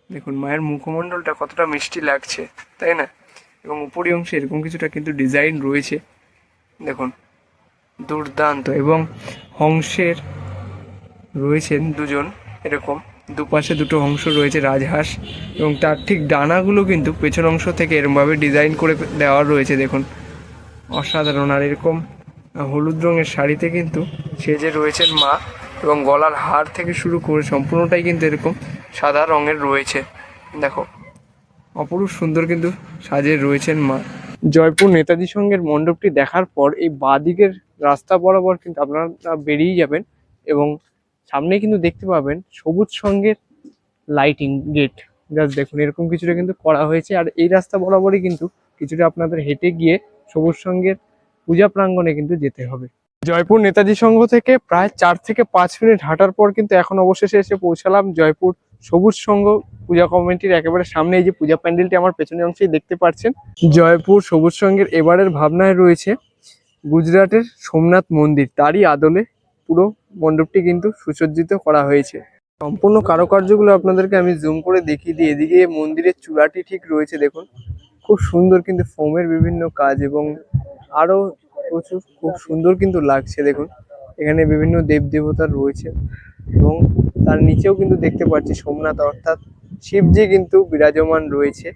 দেখুন মায়ের মুখমণ্ডলটা কতটা মিষ্টি লাগছে, তাই না? এবং উপরি অংশে এরকম কিছুটা কিন্তু ডিজাইন রয়েছে দেখুন, দুর্দান্ত। এবং হংসের রয়েছেন দুজন, এরকম দুপাশে দুটো হংস রয়েছে, রাজহাঁস। এবং তার ঠিক ডানাগুলো কিন্তু পেছন অংশ থেকে এরকমভাবে ডিজাইন করে দেওয়া রয়েছে দেখুন, অসাধারণ। আর এরকম হলুদ রঙের শাড়িতে কিন্তু সেজে রয়েছেন মা, এবং গলার হার থেকে শুরু করে সম্পূর্ণটাই কিন্তু এরকম সাদা রঙের রয়েছে দেখো, অপরূপ সুন্দর কিন্তু সাজে রয়েছেন মা। জয়পুর নেতাজি সঙ্গের মণ্ডপটি দেখার পর এই বাঁদিকের রাস্তা বরাবর কিন্তু আপনারা বেরিয়ে যাবেন এবং সামনে কিন্তু দেখতে পাবেন সবুজ সঙ্গের লাইটিং গেট। জাস্ট দেখুন এরকম কিছুটা কিন্তু করা হয়েছে। আর এই রাস্তা বরাবরই কিন্তু কিছুটা আপনাদের হেঁটে গিয়ে সবুজ সঙ্গের পূজা প্রাঙ্গণে কিন্তু যেতে হবে। জয়পুর নেতাজি সংঘ থেকে প্রায় 4 থেকে 5 মিনিট হাঁটার পর কিন্তু এখন অবশেষে এসে পৌঁছালাম জয়পুর সবুজ সংঘ পূজা কমিটির একেবারে সামনে। এই যে পূজা প্যান্ডেলটি আমার পেছনের অংশেই দেখতে পাচ্ছেন, জয়পুর সবুজ সংঘের এবারের ভাবনায় রয়েছে গুজরাটের সোমনাথ মন্দির, তারই আদলে পুরো মণ্ডপটি কিন্তু সুসজ্জিত করা হয়েছে। সম্পূর্ণ কারুকার্যগুলো আপনাদেরকে আমি জুম করে দেখিয়ে দিই। এদিকে মন্দিরের চূড়াটি ঠিক রয়েছে দেখুন, খুব সুন্দর কিন্তু ফোমের বিভিন্ন কাজ এবং আরো প্রচুর খুব সুন্দর কিন্তু লাগছে দেখুন। এখানে বিভিন্ন দেবদেবতা রয়েছে এবং তার নিচেও কিন্তু দেখতে পাচ্ছি সোমনাথ অর্থাৎ শিবজি কিন্তু বিরাজমান রয়েছে।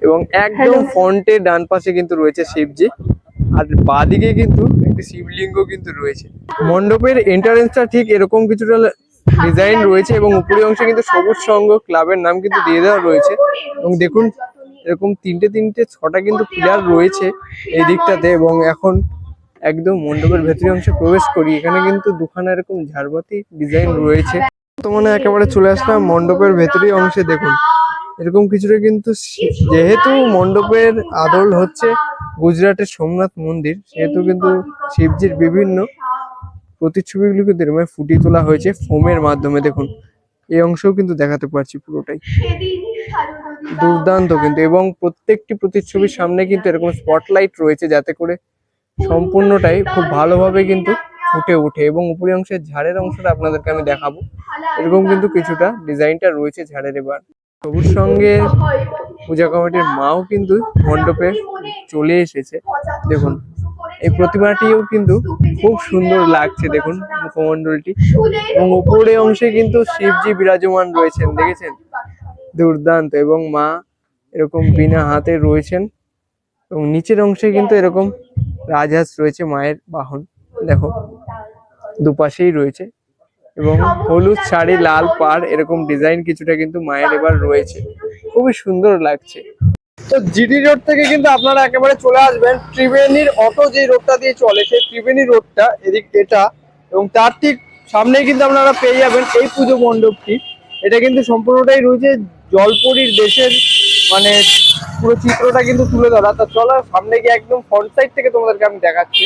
এবং একদম ফ্রন্টে ডান পাশে কিন্তু রয়েছে শিবজি, আর বাঁদিকে কিন্তু একটি শিবলিঙ্গ কিন্তু রয়েছে। মণ্ডপের এন্ট্রান্সটা ঠিক এরকম কিছুটা ডিজাইন রয়েছে এবং উপরি অংশে কিন্তু সবুজ সংঘ ক্লাবের নাম কিন্তু দিয়ে দেওয়া রয়েছে। এবং দেখুন এরকম তিনটে 6টা কিন্তু পিলার রয়েছে এই দিকটাতে। এবং এখন একদম মণ্ডপের ভেতরি অংশে প্রবেশ করি, এখানে কিন্তু দুখানা এরকম ঝাড়বাতি ডিজাইন রয়েছে। বর্তমানে একেবারে চলে আসলাম মণ্ডপের ভেতরি অংশে। দেখুন এরকম কিছুটা কিন্তু, যেহেতু মণ্ডপের আদল হচ্ছে গুজরাটের সোমনাথ মন্দির, সেহেতু কিন্তু শিবজির বিভিন্ন প্রতিচ্ছবিগুলো কিন্তু এরকম ফুটিয়ে তোলা হয়েছে ফোমের মাধ্যমে। দেখুন এই অংশও কিন্তু দেখাতে পারছি পুরোটাই দুর্দান্ত কিন্তু। এবং প্রত্যেকটি প্রতিচ্ছবির সামনে কিন্তু এরকম স্পটলাইট রয়েছে, যাতে করে সম্পূর্ণটাই খুব ভালোভাবে কিন্তু ফুটে ওঠে। এবং উপরি অংশের ঝাড়ের অংশটা আপনাদেরকে আমি দেখাবো, এরকম কিন্তু কিছুটা ডিজাইনটা রয়েছে ঝাড়ের। এবার সবুজ সঙ্গে পূজা কমিটির মাও কিন্তু মণ্ডপে চলে এসেছে দেখুন। এই প্রতিমাটিও কিন্তু খুব সুন্দর লাগছে দেখুন মুখমণ্ডলটি। এবং উপরে অংশে কিন্তু শিবজি বিরাজমান রয়েছেন, দেখেছেন, দুর্দান্ত। এবং মা এরকম বিনা হাতে রয়েছেন এবং নিচের অংশে কিন্তু এরকম রাজহাঁস রয়েছে, মায়ের বাহন দেখো, দুপাশেই রয়েছে। এবং হলুদ শাড়ি, লাল পাড়, এরকম ডিজাইন কিছুটা কিন্তু মায়ের এবার রয়েছে, খুবই সুন্দর লাগছে। তো জিডি রোড থেকে কিন্তু আপনারা একেবারে চলে আসবেন ত্রিবেণীর অটো যে রোডটা দিয়ে চলে, সেই ত্রিবেণী রোডটা এদিক এটা। এবং তার ঠিক সামনেই কিন্তু আপনারা পেয়ে যাবেন এই পুজো মণ্ডপটি। এটা কিন্তু সম্পূর্ণটাই রয়েছে জলপুরীর দেশের, মানে পুরো চিত্রটা কিন্তু তুলে ধরা। তা চলো সামনে গিয়ে একদম ফ্রন্ট সাইড থেকে তোমাদেরকে আমি দেখাচ্ছি।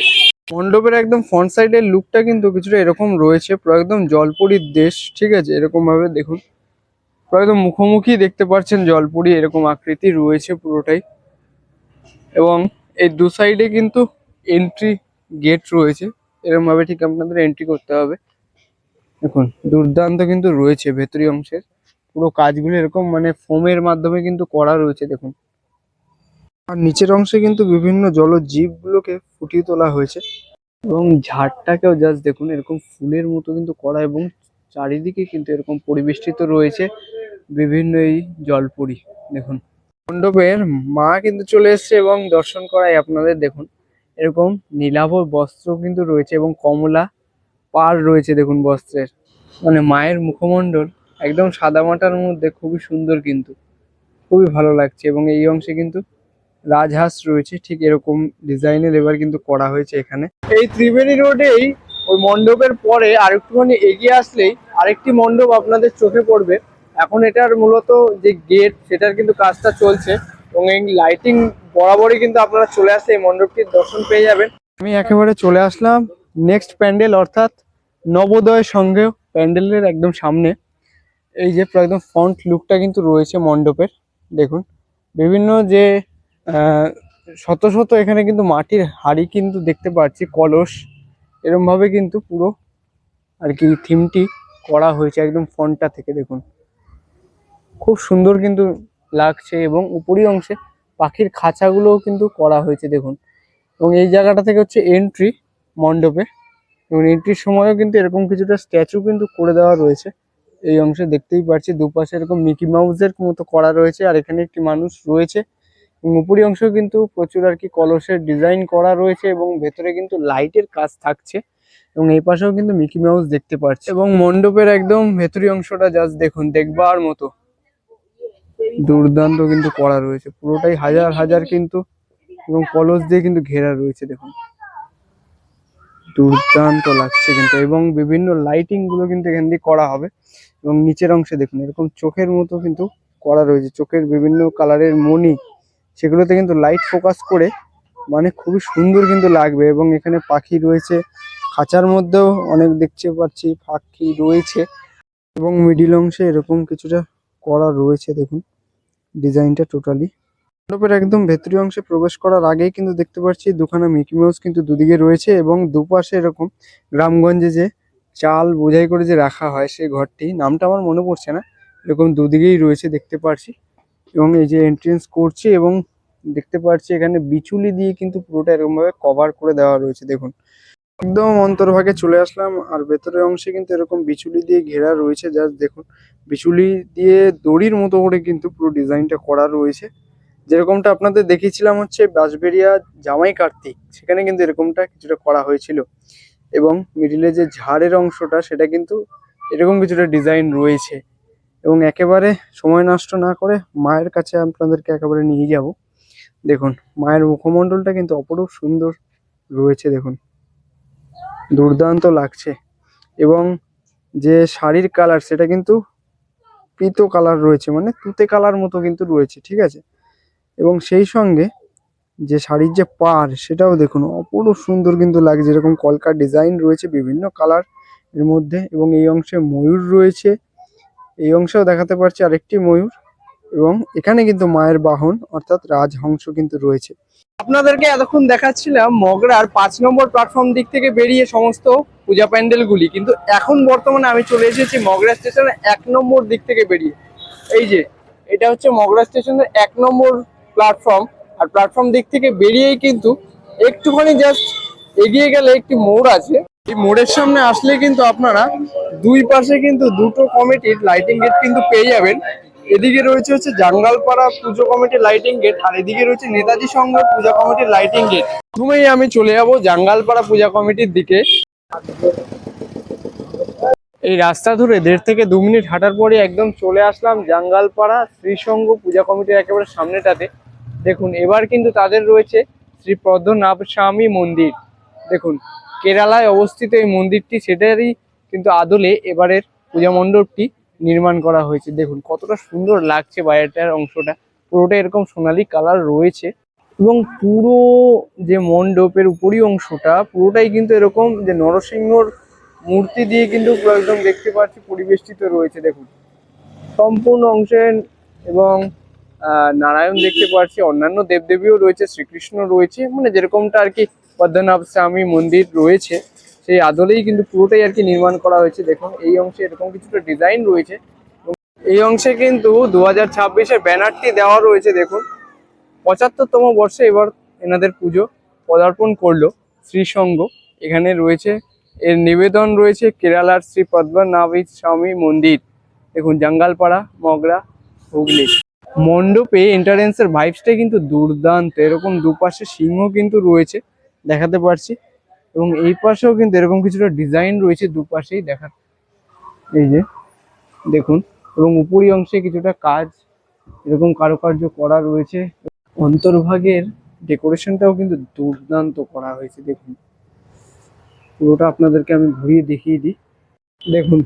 মণ্ডপের একদম ফ্রন্ট সাইডের লুকটা কিন্তু কিছুটা এরকম রয়েছে, পুরো একদম জলপুরীর দেশ, ঠিক আছে, এরকম ভাবে দেখুন পুরো একদম মুখোমুখি দেখতে পাচ্ছেন জলপুরি, এরকম আকৃতি রয়েছে পুরোটাই। এবং এই দু সাইডে কিন্তু এন্ট্রি গেট রয়েছে, এরকম ভাবে ঠিক আপনাদের এন্ট্রি করতে হবে। দেখুন দুর্দান্ত কিন্তু রয়েছে ভেতরি অংশের পুরো কাজগুলো, এরকম মানে ফোমের মাধ্যমে কিন্তু করা রয়েছে দেখুন। আর নিচের অংশে কিন্তু বিভিন্ন জলজীব গুলোকে ফুটিয়ে তোলা হয়েছে। এবং ঝাড়টাকেও জাস্ট দেখুন, এরকম ফুলের মতো কিন্তু করা এবং চারিদিকে কিন্তু এরকম পরিবেষ্টিত রয়েছে বিভিন্ন এই জলপুরি। দেখুন মণ্ডপের মা কিন্তু চলে এসছে এবং দর্শন করাই আপনাদের। দেখুন এরকম নীলাভ বস্ত্র কিন্তু রয়েছে এবং কমলা পাড় রয়েছে দেখুন বস্ত্রের। মানে মায়ের মুখমণ্ডল একদম সাদামাটার মধ্যে খুবই সুন্দর, কিন্তু খুবই ভালো লাগছে। এবং এই অংশে কিন্তু রাজহাঁস রয়েছে, ঠিক এরকম ডিজাইনের এবার কিন্তু করা হয়েছে এখানে। এই ত্রিবেণী রোডেই ওই মণ্ডপের পরে আরেকটুখানি এগিয়ে আসলেই আরেকটি মণ্ডপ আপনাদের চোখে পড়বে। এখন এটার মূলত যে গেট সেটার কিন্তু কাজটা চলছে এবং এই লাইটিং বরাবরই কিন্তু আপনারা চলে আসলে এই মণ্ডপটির দর্শন পেয়ে যাবেন। আমি একেবারে চলে আসলাম নেক্সট প্যান্ডেল, অর্থাৎ নবোদয় সংঘ প্যান্ডেলের একদম সামনে। এই যে একদম ফ্রন্ট লুকটা কিন্তু রয়েছে মণ্ডপের। দেখুন বিভিন্ন যে শত শত এখানে কিন্তু মাটির হাড়ি কিন্তু দেখতে পাচ্ছি, কলস, এরকম ভাবে কিন্তু পুরো আর কি থিমটি করা হয়েছে একদম ফ্রন্টটা থেকে। দেখুন খুব সুন্দর কিন্তু লাগছে এবং উপরি অংশে পাখির খাঁচাগুলোও কিন্তু করা হয়েছে দেখুন। এবং এই জায়গাটা থেকে হচ্ছে এন্ট্রি মণ্ডপে, এবং এন্ট্রির সময়ও কিন্তু এরকম কিছুটা স্ট্যাচু কিন্তু করে দেওয়া রয়েছে। এই অংশে দেখতেই পাচ্ছি দুপাশে এরকম মিকি মাউসের মতো করা রয়েছে, আর এখানে একটি মানুষ রয়েছে। এবং উপরি অংশেও কিন্তু প্রচুর আর কি কলসের ডিজাইন করা রয়েছে এবং ভেতরে কিন্তু লাইটের কাজ থাকছে। এবং এই পাশেও কিন্তু মিকি মাউস দেখতে পাচ্ছি। এবং মণ্ডপের একদম ভেতরি অংশটা জাস্ট দেখুন, দেখবার মতো দুর্দান্ত কিন্তু করা রয়েছে, পুরোটাই হাজার হাজার কিন্তু এবং কলস দিয়ে কিন্তু ঘেরা রয়েছে। দেখুন দুর্দান্ত লাগছে কিন্তু, এবং বিভিন্ন লাইটিং গুলো কিন্তু এখান দিয়ে করা হবে। এবং নিচের অংশে দেখুন এরকম চোখের মতো কিন্তু করা রয়েছে, চোখের বিভিন্ন কালারের মণি, সেগুলোতে কিন্তু লাইট ফোকাস করে মানে খুবই সুন্দর কিন্তু লাগবে। এবং এখানে পাখি রয়েছে, খাঁচার মধ্যেও অনেক দেখতে পাচ্ছি পাখি রয়েছে। এবং মিডিল অংশে এরকম কিছুটা করা রয়েছে দেখুন ডিজাইনটা টোটালি। মণ্ডপের একদম ভেতরি অংশে প্রবেশ করার আগেই কিন্তু দেখতে পাচ্ছি দুখানা মিকি মাউস কিন্তু দুদিকে রয়েছে, এবং দুপাশে এরকম গ্রামগঞ্জে যে চাল বোঝাই করে যে রাখা হয় সেই ঘরটি, নামটা আমার মনে পড়ছে না, এরকম দুদিকেই রয়েছে দেখতে পাচ্ছি। এবং এই যে এন্ট্রেন্স করছি এবং দেখতে পাচ্ছি এখানে বিচুলি দিয়ে কিন্তু পুরোটা এরকম ভাবে কভার করে দেওয়া রয়েছে। দেখুন একদম অন্তর্ভাগে চলে আসলাম, আর ভেতরের অংশে কিন্তু এরকম বিচুলি দিয়ে ঘেরা রয়েছে। জাস্ট দেখুন বিচুলি দিয়ে দড়ির মতো করে কিন্তু পুরো ডিজাইনটা করা রয়েছে, যেরকমটা আপনাদের দেখিয়েছিলাম হচ্ছে বাঁশবেড়িয়া জামাই কার্তিক, সেখানে কিন্তু এরকমটা কিছুটা করা হয়েছিল। এবং মিডিলে যে ঝাড়ের অংশটা সেটা কিন্তু এরকম কিছুটা ডিজাইন রয়েছে। এবং একেবারে সময় নষ্ট না করে মায়ের কাছে আপনাদেরকে একেবারে নিয়ে যাব। দেখুন মায়ের মুখমণ্ডলটা কিন্তু অপরূপ সুন্দর রয়েছে, দেখুন দুর্দান্ত লাগছে। এবং যে শাড়ির কালার সেটা কিন্তু পিতো কালার রয়েছে, মানে তুতে কালার মতো কিন্তু রয়েছে, ঠিক আছে। এবং সেই সঙ্গে যে শাড়ির যে পাড় সেটাও দেখুন অপরূপ সুন্দর কিন্তু লাগছে, এরকম কলকার ডিজাইন রয়েছে বিভিন্ন কালার এর মধ্যে। এবং এই অংশে ময়ূর রয়েছে, এই অংশেও দেখাতে পারছি আরেকটি ময়ূর। এবং এখানে কিন্তু মায়ের বাহন অর্থাৎ রাজহংস কিন্তু রয়েছে। আপনাদেরকে এতক্ষণ দেখাচ্ছিলাম মগরার 5 নম্বর প্ল্যাটফর্ম দিক থেকে বেরিয়ে সমস্ত পূজা প্যান্ডেলগুলি, কিন্তু এখন বর্তমানে আমি চলে এসেছি মগরা স্টেশনের 1 নম্বর দিক থেকে বেরিয়ে। এই যে এটা হচ্ছে মগরা স্টেশনের 1 নম্বর প্ল্যাটফর্ম, আর প্ল্যাটফর্ম দিক থেকে বেরিয়েই কিন্তু একটুখানি জাস্ট এগিয়ে গেলে একটি মোড় আছে। এই মোড়ের সামনে আসলে কিন্তু আপনারা দুই পাশে কিন্তু দুটো কমিটির লাইটিং গেট কিন্তু পেয়ে যাবেন। এদিকে রয়েছে হচ্ছে জাঙ্গালপাড়া পুজো কমিটির লাইটিং গেট, আর এদিকে রয়েছে নেতাজি সংঘ পূজা কমিটির লাইটিং গেট। প্রথমেই আমি চলে যাব জাঙ্গালপাড়া পূজা কমিটির দিকে। এই রাস্তা ধরে 1.5 থেকে 2 মিনিট হাঁটার পরে একদম চলে আসলাম জাঙ্গালপাড়া শ্রীসংঘ পূজা কমিটির একেবারে সামনেটাতে। দেখুন এবার কিন্তু তাদের রয়েছে শ্রী পদ্মনাভ স্বামী মন্দির। দেখুন কেরালায় অবস্থিত এই মন্দিরটি, সেটারই কিন্তু আদলে এবারের পূজা মণ্ডপটি নির্মাণ করা হয়েছে। দেখুন কতটা সুন্দর লাগছে বাইরেটার অংশটা, পুরোটা এরকম সোনালী কালার রয়েছে। এবং পুরো যে মণ্ডপের উপরি অংশটা পুরোটাই কিন্তু এরকম যে নরসিংহর মূর্তি দিয়ে কিন্তু একদম দেখতে পাচ্ছি পরিবেষ্টিত রয়েছে। দেখুন সম্পূর্ণ অংশে এবং নারায়ণ দেখতে পাচ্ছি, অন্যান্য দেবদেবীও রয়েছে, শ্রীকৃষ্ণ রয়েছে, মানে যেরকমটা আর কি পদ্মনাভ স্বামী মন্দির রয়েছে সেই আদলেই কিন্তু পুরোটাই আর কি নির্মাণ করা হয়েছে। দেখুন এই অংশে এরকম কিছুটা ডিজাইন রয়েছে। এই অংশে কিন্তু 2026-এর ব্যানারটি দেওয়া রয়েছে। দেখুন 75তম বর্ষে এবার এনাদের পুজো পদার্পণ করলো শ্রীসংঘ। এখানে রয়েছে এর নিবেদন রয়েছে কেরালার শ্রী পদ্মনাভ স্বামী মন্দির। দেখুন জঙ্গলপাড়া, মগরা, হুগলি। মণ্ডপে এন্ট্রান্সের ভাইবসটা কিন্তু দুর্দান্ত। এরকম দুপাশে সিংহ কিন্তু রয়েছে, দেখাতে পারছি। এবং এই পাশেও কিন্তু এরকম কিছুটা ডিজাইন রয়েছে দুপাশেই দেখা, এই যে দেখুন। এবং উপরি অংশে কিছুটা কাজ এরকম কারুকার্য করা রয়েছে। অন্তর্ভাগের ডেকোরেশনটাও কিন্তু দুর্দান্ত করা হয়েছে। দেখুন পুরোটা আপনাদেরকে আমি ঘুরিয়ে দেখিয়ে দিই। দেখুন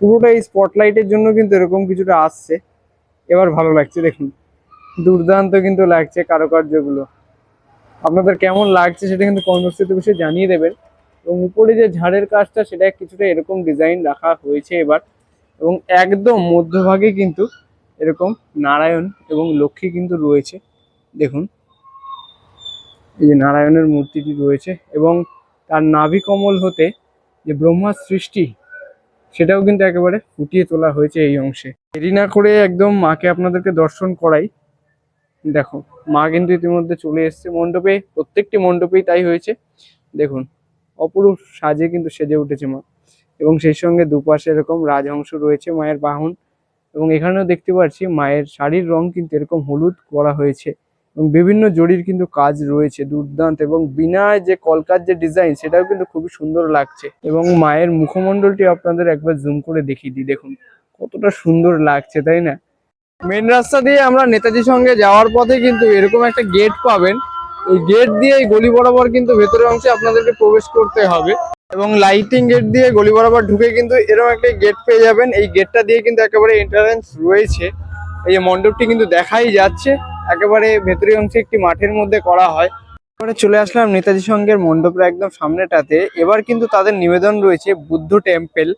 পুরোটা এই স্পটলাইটের জন্য কিন্তু এরকম কিছুটা আসছে। এবার ভালো লাগছে, দেখুন দুর্দান্ত কিন্তু লাগছে কারুকার্যগুলো। আপনাদের কেমন লাগছে সেটা কিন্তু কমেন্ট বক্সে বসে জানিয়ে দেবেন। এবং উপরে যে ঝাড়ের কাজটা সেটা কিছুটা এরকম ডিজাইন রাখা হয়েছে এবার। এবং একদম মধ্যভাগে কিন্তু এরকম নারায়ণ এবং লক্ষ্মী কিন্তু রয়েছে। দেখুন এই যে নারায়ণের মূর্তিটি রয়েছে এবং তার নাভি কমল হতে যে ব্রহ্মার সৃষ্টি সেটাও কিন্তু একেবারে ফুটিয়ে তোলা হয়েছে এই অংশে। দেরি না করে একদম মাকে আপনাদেরকে দর্শন করাই। দেখো মা কিন্তু ইতিমধ্যে চলে এসেছে মণ্ডপে, প্রত্যেকটি মণ্ডপেই তাই হয়েছে। দেখুন অপরূপ সাজে কিন্তু সেজে উঠেছে মা। এবং সেই সঙ্গে দুপাশে এরকম রাজহংস রয়েছে মায়ের বাহন। এবং এখানেও দেখতে পাচ্ছি মায়ের শাড়ির রং কিন্তু এরকম হলুদ করা হয়েছে এবং বিভিন্ন জরির কিন্তু কাজ রয়েছে দুর্দান্ত। এবং বিনা যে কলকার যে ডিজাইন সেটাও কিন্তু খুবই সুন্দর লাগছে। এবং মায়ের মুখমণ্ডলটি আপনাদের একবার জুম করে দেখিয়ে দিই, দেখুন কতটা সুন্দর লাগছে, তাই না? মেন রাস্তা দিয়ে আমরা নেতাজির সঙ্গে যাওয়ার পথে কিন্তু এরকম একটা গেট পাবেন। এই গেট দিয়ে এই গলি বরাবর কিন্তু ভেতরের অংশে আপনাদেরকে প্রবেশ করতে হবে। এবং লাইটিং গেট দিয়ে গলি বরাবর ঢুকে কিন্তু এরকম একটা গেট পেয়ে যাবেন। এই গেটটা দিয়ে কিন্তু একেবারে এন্ট্রান্স রয়েছে। এই যে মণ্ডপটি কিন্তু দেখাই যাচ্ছে, একেবারে ভেতরের অংশে একটি মাঠের মধ্যে করা হয়। এবারে চলে আসলাম নেতাজি সঙ্গের মণ্ডপের একদম সামনেটাতে। এবার কিন্তু তাদের নিবেদন রয়েছে বুদ্ধ টেম্পেল।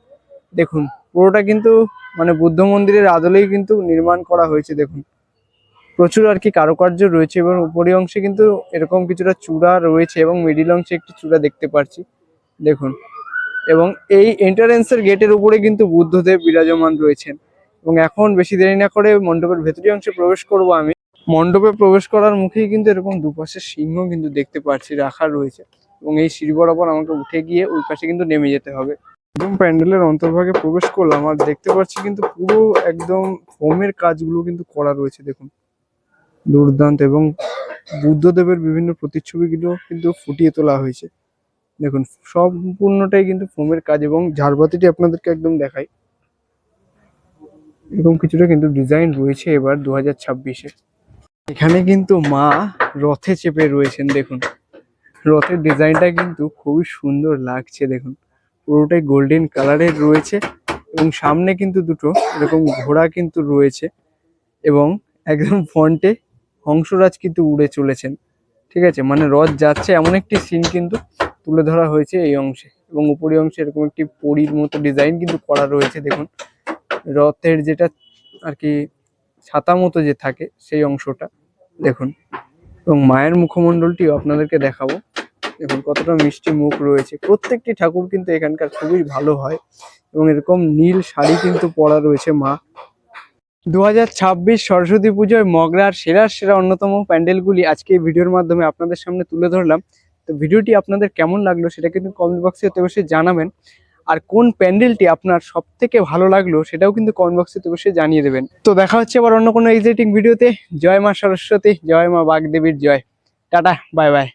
দেখুন পুরোটা কিন্তু মানে বুদ্ধ মন্দিরের আদলেই কিন্তু নির্মাণ করা হয়েছে। দেখুন প্রচুর আর কি কারুকার্য রয়েছে এবং উপরি অংশে কিন্তু এরকম কিছুটা চূড়া রয়েছে এবং মিডিল অংশে একটি চূড়া দেখতে পাচ্ছি, দেখুন। এবং এই এন্ট্রান্সের গেটের উপরে কিন্তু বুদ্ধদেব বিরাজমান রয়েছেন। এবং এখন বেশি দেরি না করে মণ্ডপের ভেতরি অংশে প্রবেশ করব আমি। মণ্ডপে প্রবেশ করার মুখেই কিন্তু এরকম দুপাশে সিংহ কিন্তু দেখতে পাচ্ছি রাখা রয়েছে। এবং এই সিঁড়ি বরাবর আমাকে উঠে গিয়ে ওই পাশে কিন্তু নেমে যেতে হবে। একদম প্যান্ডেলের অন্তর্ভাগে প্রবেশ করলাম আর দেখতে পাচ্ছি কিন্তু পুরো একদম ফোমের কাজগুলো কিন্তু করা রয়েছে। দেখুন দুর্দান্ত। এবং বুদ্ধদেবের বিভিন্ন প্রতিচ্ছবিগুলো কিন্তু ফুটিয়ে তোলা হয়েছে। দেখুন সম্পূর্ণটাই কিন্তু ফোমের কাজ। এবং ঝাড়বাতিটি আপনাদেরকে একদম দেখাই, এরকম কিছুটা কিন্তু ডিজাইন রয়েছে এবার 2026-এ। এখানে কিন্তু মা রথে চেপে রয়েছেন। দেখুন রথের ডিজাইনটা কিন্তু খুবই সুন্দর লাগছে। দেখুন পুরোটাই গোল্ডেন কালারের রয়েছে এবং সামনে কিন্তু দুটো এরকম ঘোড়া কিন্তু রয়েছে। এবং একদম ফ্রন্টে হংসরাজ কিন্তু উড়ে চলেছেন, ঠিক আছে? মানে রথ যাচ্ছে এমন একটি সিন কিন্তু তুলে ধরা হয়েছে এই অংশে। এবং উপরি অংশে এরকম একটি পরীর মতো ডিজাইন কিন্তু করা রয়েছে। দেখুন রথের যেটা আর কি ছাতা মতো যে থাকে সেই অংশটা দেখুন। এবং মায়ের মুখমণ্ডলটিও আপনাদেরকে দেখাবো। দেখুন কতটা মিষ্টি মুখ রয়েছে। প্রত্যেকটি ঠাকুর কিন্তু এখানকার খুবই ভালো হয়। এবং এরকম নীল শাড়ি কিন্তু পরা রয়েছে মা। 2026 সরস্বতী পুজোয় মগরার সেরা অন্যতম প্যান্ডেলগুলি আজকে এই ভিডিওর মাধ্যমে আপনাদের সামনে তুলে ধরলাম। তো ভিডিওটি আপনাদের কেমন লাগলো সেটা কিন্তু কমেন্ট বক্সে অবশ্যই জানাবেন। আর কোন প্যান্ডেলটি আপনার সব থেকে ভালো লাগলো সেটাও কিন্তু কমেন্ট বক্সে অবশ্যই জানিয়ে দেবেন। তো দেখা হচ্ছে আবার অন্য কোনো এক্সাইটিং ভিডিওতে। জয় মা সরস্বতী, জয় মা বাগদেবীর জয়। Tata, bye by.